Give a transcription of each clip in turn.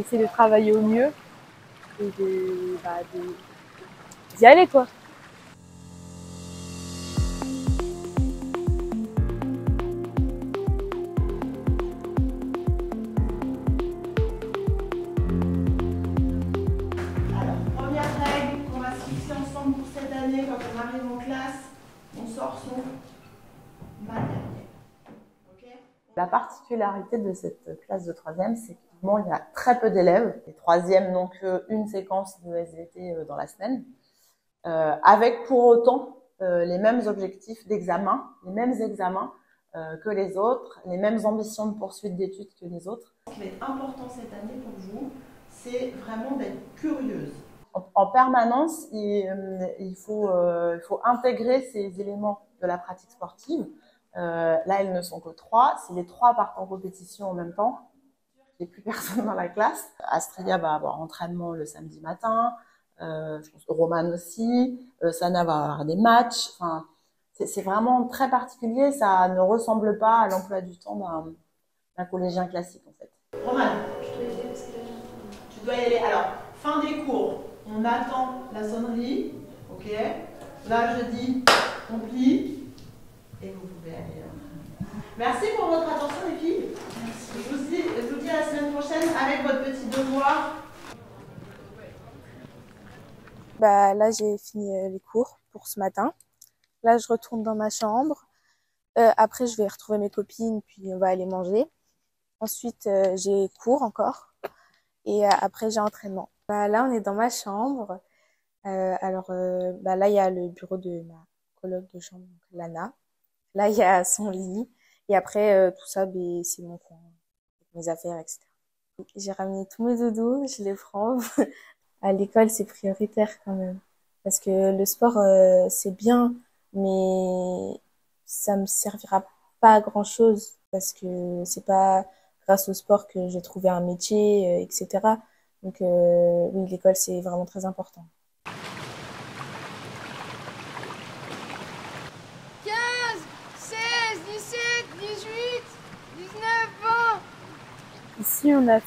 essayer de travailler au mieux et d'y aller, quoi. Alors, première règle qu'on va se fixer ensemble pour cette année, quand on arrive en classe, on sort son matériel. La particularité de cette classe de 3e, c'est qu'effectivement, il y a très peu d'élèves. Les 3e n'ont qu'une séquence de SVT dans la semaine, avec pour autant les mêmes objectifs d'examen, les mêmes examens que les autres, les mêmes ambitions de poursuite d'études que les autres. Ce qui va être important cette année pour vous, c'est vraiment d'être curieuse. En permanence, il faut intégrer ces éléments de la pratique sportive. Là, elles ne sont que 3. Si les 3 partent en compétition en même temps, il n'y a plus personne dans la classe. Astria va avoir entraînement le samedi matin. Je pense que Roman aussi. Sana va avoir des matchs. Enfin, c'est vraiment très particulier. Ça ne ressemble pas à l'emploi du temps d'un collégien classique, en fait. Roman, tu dois y aller. Alors, fin des cours, on attend la sonnerie. Ok. Là, je dis, on plie. Et vous pouvez aller. Merci pour votre attention, les filles. Merci. Je vous dis à la semaine prochaine avec votre petit devoir. Là, j'ai fini les cours pour ce matin. Là, je retourne dans ma chambre. Après, je vais retrouver mes copines, puis on va aller manger. Ensuite, j'ai cours encore. Et après, j'ai entraînement. Là, on est dans ma chambre. Là, il y a le bureau de ma coloc de chambre, donc Lana. Là, il y a son lit. Et après, tout ça, c'est mon coin, mes affaires, etc. J'ai ramené tous mes doudous, je les prends. À l'école, c'est prioritaire quand même. Parce que le sport, c'est bien, mais ça me servira pas à grand chose. Parce que c'est pas grâce au sport que j'ai trouvé un métier, etc. Donc, oui, l'école, c'est vraiment très important. Ici, on a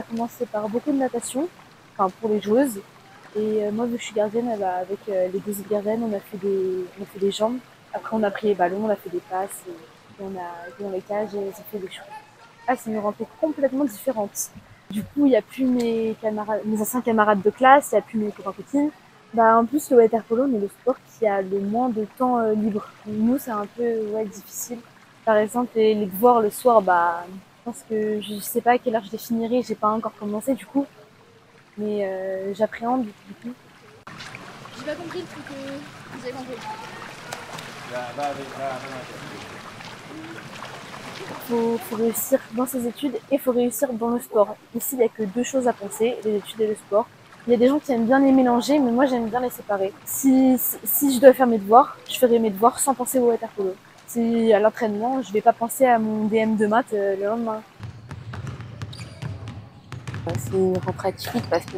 commencé par beaucoup de natation, enfin pour les joueuses. Et moi, vu que je suis gardienne, avec les deux autres gardiennes, on a fait des jambes. Après, on a pris les ballons, on a fait des passes, et on a été dans les cages et ça fait des choses. Ah, c'est une rentrée complètement différente. Du coup, il n'y a plus mes anciens camarades de classe, il n'y a plus mes copains copines. En plus, le water polo, on est le sport qui a le moins de temps libre. Nous, c'est un peu difficile. Par exemple, les devoirs le soir, je pense que je sais pas à quelle heure je les finirai, j'ai pas encore commencé du coup. Mais j'appréhende du coup. J'ai pas compris le truc que vous avez compris. Faut réussir dans ses études et faut réussir dans le sport. Ici, il n'y a que deux choses à penser, les études et le sport. Il y a des gens qui aiment bien les mélanger, mais moi j'aime bien les séparer. Si je dois faire mes devoirs, je ferai mes devoirs sans penser au water polo. Si à l'entraînement, je vais pas penser à mon DM de maths le lendemain. C'est une rentrée atypique parce que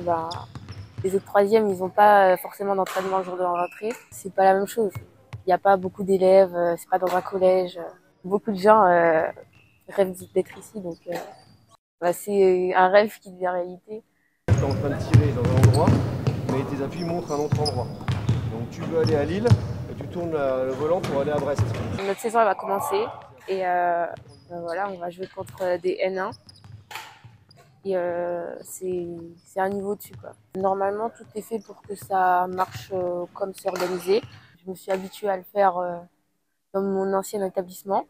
les autres 3e, ils n'ont pas forcément d'entraînement le jour de la rentrée. C'est pas la même chose. Il n'y a pas beaucoup d'élèves, c'est pas dans un collège. Beaucoup de gens rêvent d'être ici, donc c'est un rêve qui devient réalité. Tu es en train de tirer dans un endroit, mais tes appuis montrent un autre endroit. Donc tu veux aller à Lille et tu tournes le volant pour aller à Brest. Notre saison elle va commencer et voilà, on va jouer contre des N1. Et c'est un niveau dessus, quoi. Normalement, tout est fait pour que ça marche comme c'est organisé. Je me suis habituée à le faire dans mon ancien établissement.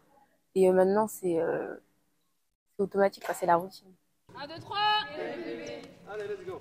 Et maintenant, c'est automatique, c'est la routine. 1, 2, 3 Allez, let's go.